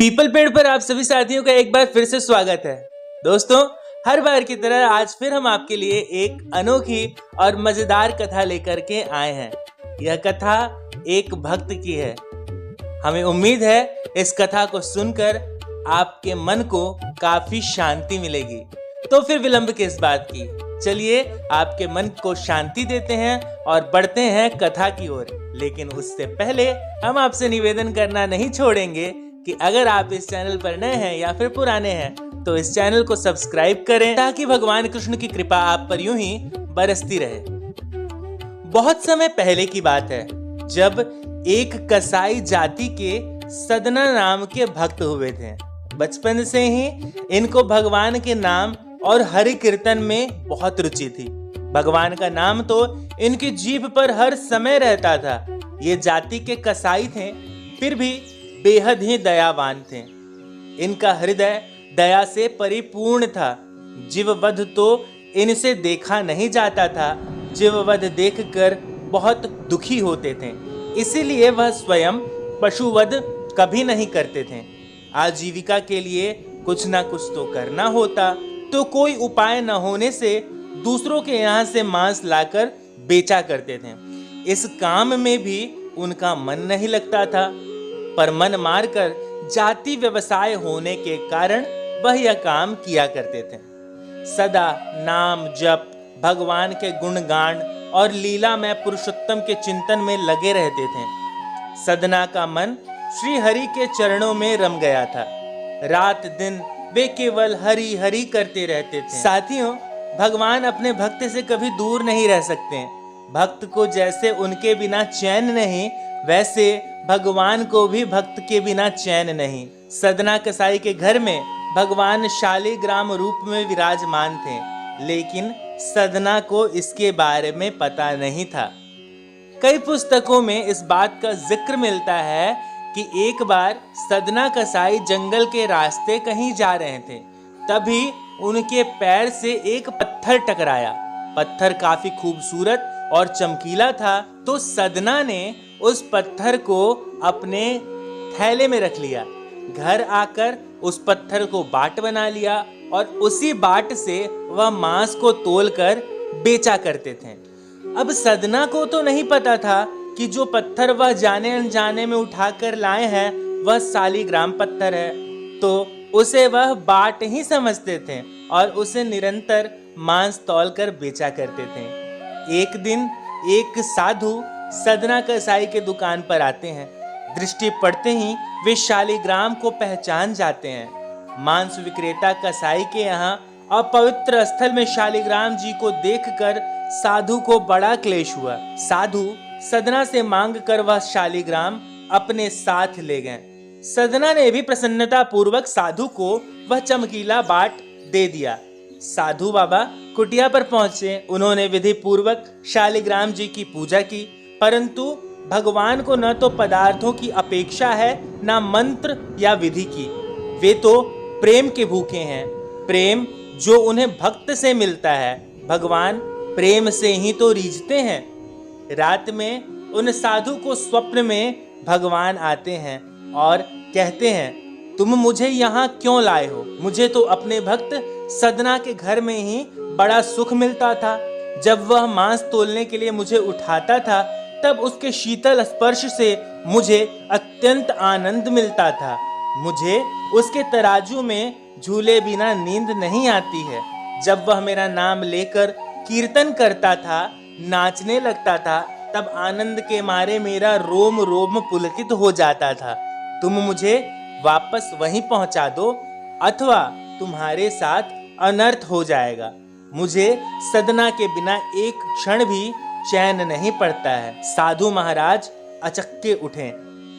People पेड़ पर आप सभी साथियों का एक बार फिर से स्वागत है। दोस्तों, हर बार की तरह आज फिर हम आपके लिए एक अनोखी और मजेदार कथा लेकर के आए हैं। यह कथा एक भक्त की है। हमें उम्मीद है इस कथा को सुनकर आपके मन को काफी शांति मिलेगी। तो फिर विलंब किस बात की, चलिए आपके मन को शांति देते हैं और बढ़ते हैं कथा की ओर। लेकिन उससे पहले हम आपसे निवेदन करना नहीं छोड़ेंगे कि अगर आप इस चैनल पर नए हैं या फिर पुराने हैं तो इस चैनल को सब्सक्राइब करें ताकि भगवान कृष्ण की कृपा आप पर यूं ही बरसती रहे। बहुत समय पहले की बात है, जब एक कसाई जाति के सदना नाम के भक्त हुए थे। बचपन से ही इनको भगवान के नाम और हरि कीर्तन में बहुत रुचि थी। भगवान का नाम तो इनकी जीभ पर हर समय रहता था। ये जाति के कसाई थे, फिर भी बेहद ही दयावान थे। इनका हृदय दया से परिपूर्ण था। जीववध तो इनसे देखा नहीं जाता था। जीववध देखकर बहुत दुखी होते थे, इसीलिए वह स्वयं पशुवध कभी नहीं करते थे। आजीविका के लिए कुछ ना कुछ तो करना होता, तो कोई उपाय न होने से दूसरों के यहाँ से मांस लाकर बेचा करते थे। इस काम में भी उनका मन नहीं लगता था, पर मन मारकर जाति व्यवसाय होने के कारण वह यह काम किया करते थे। सदा नाम जप, भगवान के गुणगान और लीला में पुरुषोत्तम के चिंतन में लगे रहते थे। सदना का मन श्री हरि के चरणों में रम गया था। रात दिन वे केवल हरि हरि करते रहते थे। साथियों, भगवान अपने भक्त से कभी दूर नहीं रह सकते। भक्त को जैसे उनके बिना चैन नहीं, वैसे भगवान को भी भक्त के बिना चैन नहीं। सदना कसाई के घर में भगवान शालिग्राम रूप में विराजमान थे, लेकिन सदना को इसके बारे में पता नहीं था। कई पुस्तकों में इस बात का जिक्र मिलता है कि एक बार सदना कसाई जंगल के रास्ते कहीं जा रहे थे, तभी उनके पैर से एक पत्थर टकराया। पत्थर काफी खूबसूरत और चमकीला था, तो सदना ने उस पत्थर को अपने थैले में रख लिया। घर आकर उस पत्थर को बाट बना लिया और उसी बाट से वह मांस को तोलकर बेचा करते थे। अब सदना को तो नहीं पता था कि जो पत्थर वह जाने अनजाने में उठाकर लाए हैं वह शालिग्राम पत्थर है, तो उसे वह बाट ही समझते थे और उसे निरंतर मांस तौलकर बेचा करते थे। एक दिन एक साधु सदना कसाई के दुकान पर आते हैं। दृष्टि पड़ते ही वे शालिग्राम को पहचान जाते हैं। मांस विक्रेता कसाई के यहाँ अपवित्र स्थल में शालिग्राम जी को देखकर साधु को बड़ा क्लेश हुआ। साधु सदना से मांग कर वह शालिग्राम अपने साथ ले गए। सदना ने भी प्रसन्नता पूर्वक साधु को वह चमकीला बाट दे दिया। साधु बाबा कुटिया पर पहुंचे। उन्होंने विधि पूर्वक शालिग्राम जी की पूजा की, परंतु भगवान को न तो पदार्थों की अपेक्षा है, न मंत्र या विधि की। वे तो प्रेम के भूखे हैं, प्रेम जो उन्हें भक्त से मिलता है। भगवान प्रेम से ही तो रीझते हैं। रात में उन साधु को स्वप्न में भगवान आते हैं और कहते हैं, तुम मुझे यहाँ क्यों लाए हो? मुझे तो अपने भक्त सदना के घर में ही बड़ा सुख मिलता था। जब वह मांस तोलने के लिए मुझे उठाता था, तब उसके शीतल स्पर्श से मुझे अत्यंत आनंद मिलता था। मुझे उसके तराजू में झूले बिना नींद नहीं आती है। जब वह मेरा नाम लेकर कीर्तन करता था, नाचने लगता था, तब आनंद के मारे मेरा रोम रोम पुलकित हो जाता था। तुम मुझे वापस वहीं पहुंचा दो, अथवा तुम्हारे साथ अनर्थ हो जाएगा। मुझे सदना के बिना एक क्षण भी चैन नहीं पड़ता है। साधु महाराज अचक्के उठे।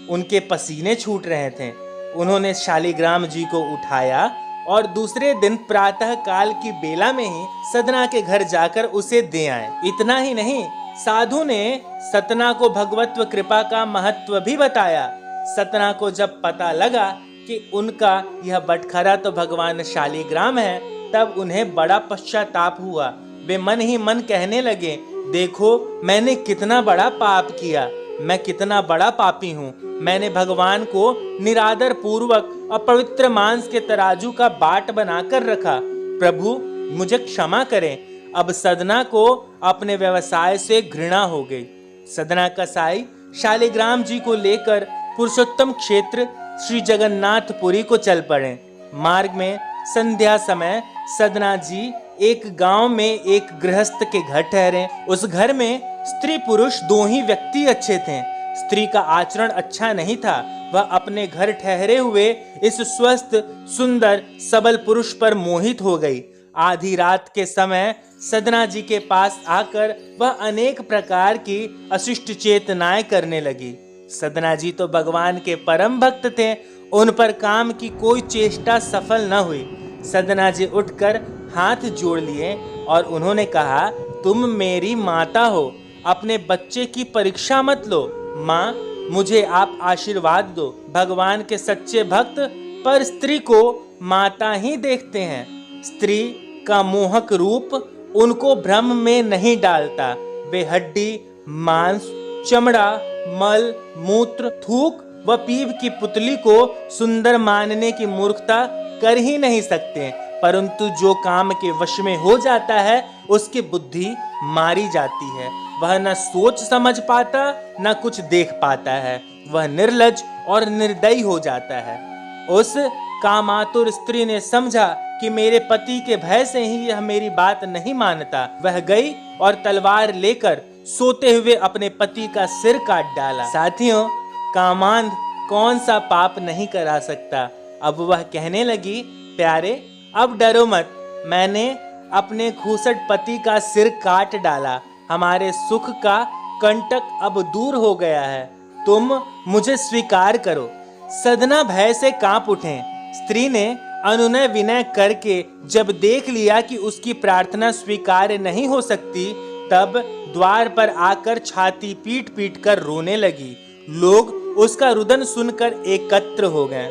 उनके पसीने छूट रहे थे। उन्होंने शालिग्राम जी को उठाया और दूसरे दिन प्रातः काल की बेला में ही सदना के घर जाकर उसे दे आए। इतना ही नहीं, साधु ने सतना को भगवत्व कृपा का महत्व भी बताया। सतना को जब पता लगा कि उनका यह बटखरा तो भगवान शालिग्राम है, तब उन्हें बड़ा पश्चाताप हुआ। वे मन ही मन कहने लगे, देखो मैंने कितना बड़ा पाप किया, मैं कितना बड़ा पापी हूँ। मैंने भगवान को निरादर पूर्वक अपवित्र मांस के तराजू का बाट बनाकर रखा। प्रभु मुझे क्षमा करें। अब सदना को अपने व्यवसाय से घृणा हो गई। सदना कसाई शालिग्राम जी को लेकर पुरुषोत्तम क्षेत्र श्री जगन्नाथपुरी को चल पड़े। मार्ग में संध्या समय सदना जी एक गांव में एक गृहस्थ के घर ठहरे। उस घर में स्त्री पुरुष दो ही व्यक्ति अच्छे थे। स्त्री का आचरण अच्छा नहीं था। वह अपने घर ठहरे हुए इस स्वस्थ सुंदर सबल पुरुष पर मोहित हो गई। आधी रात के समय सदना जी के पास आकर वह अनेक प्रकार की अशिष्ट चेतनाएं करने लगी। सदना जी तो भगवान के परम भक्त थे। उन पर काम की कोई चेष्टा सफल न हुई। सदना जी उठकर हाथ जोड़ लिए और उन्होंने कहा, तुम मेरी माता हो, अपने बच्चे की परीक्षा मत लो। माँ, मुझे आप आशीर्वाद दो। भगवान के सच्चे भक्त पर स्त्री को माता ही देखते हैं। स्त्री का मोहक रूप उनको भ्रम में नहीं डालता। वे हड्डी, मांस, चमड़ा, मल, मूत्र, थूक व पीप की पुतली को सुंदर मानने की मूर्खता कर ही नहीं सकते। परंतु जो काम के वश में हो जाता है उसकी बुद्धि मारी जाती है। वह न सोच समझ पाता न कुछ देख पाता है। वह निर्लज और निर्दयी हो जाता है। उस कामातुर स्त्री ने समझा कि मेरे पति के भय से ही यह मेरी बात नहीं मानता। वह गई और तलवार लेकर सोते हुए अपने पति का सिर काट डाला। साथियों, कामांध कौन सा पाप नहीं करा सकता। अब वह कहने लगी, प्यारे अब डरो मत, मैंने अपने घूसट पति का सिर काट डाला। हमारे सुख का कंटक अब दूर हो गया है। तुम मुझे स्वीकार करो। सदना भय से कांप उठे। स्त्री ने अनुनय विनय करके जब देख लिया कि उसकी प्रार्थना स्वीकार नहीं हो सकती, तब द्वार पर आकर छाती पीट पीट कर रोने लगी। लोग उसका रुदन सुनकर एकत्र हो गए।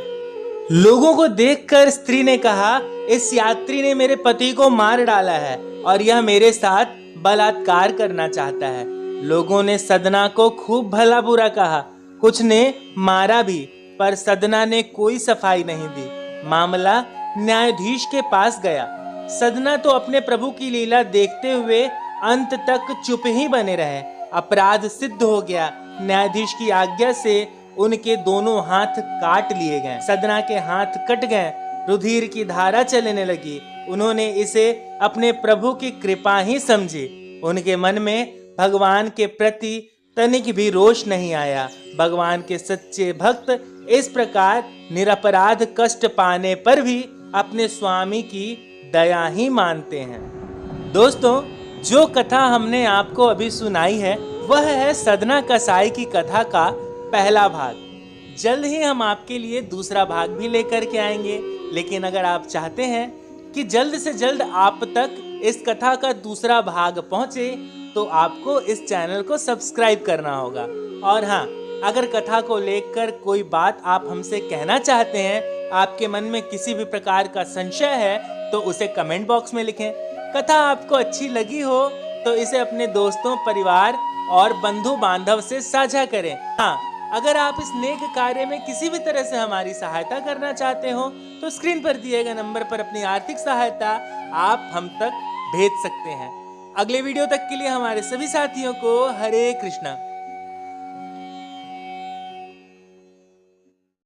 लोगों को देखकर स्त्री ने कहा, इस यात्री ने मेरे पति को मार डाला है और यह मेरे साथ बलात्कार करना चाहता है। लोगों ने सदना को खूब भला बुरा कहा। कुछ ने मारा भी, पर सदना ने कोई सफाई नहीं दी। मामला न्यायाधीश के पास गया। सदना तो अपने प्रभु की लीला देखते हुए अंत तक चुप ही बने रहे। अपराध सिद्ध हो गया। न्यायाधीश की आज्ञा से उनके दोनों हाथ काट लिए गए। सदना के हाथ कट गए। रुधिर की धारा चलने लगी। उन्होंने इसे अपने प्रभु की कृपा ही समझी। उनके मन में भगवान के प्रति तनिक भी रोष नहीं आया। भगवान के सच्चे भक्त इस प्रकार निरपराध कष्ट पाने पर भी अपने स्वामी की दया ही मानते हैं। दोस्तों, जो कथा हमने आपको अभी सुनाई है वह है सदना कसाई की कथा का पहला भाग। जल्द ही हम आपके लिए दूसरा भाग भी लेकर के आएंगे। लेकिन अगर आप चाहते हैं कि जल्द से जल्द आप तक इस कथा का दूसरा भाग पहुंचे, तो आपको इस चैनल को सब्सक्राइब करना होगा। और हाँ, अगर कथा को लेकर कोई बात आप हमसे कहना चाहते हैं, आपके मन में किसी भी प्रकार का संशय है, तो उसे कमेंट बॉक्स में लिखें। कथा आपको अच्छी लगी हो तो इसे अपने दोस्तों, परिवार और बंधु बांधव से साझा करें। हाँ, अगर आप इस नेक कार्य में किसी भी तरह से हमारी सहायता करना चाहते हो, तो स्क्रीन पर दिए गए नंबर पर अपनी आर्थिक सहायता आप हम तक भेज सकते हैं। अगले वीडियो तक के लिए हमारे सभी साथियों को हरे कृष्णा।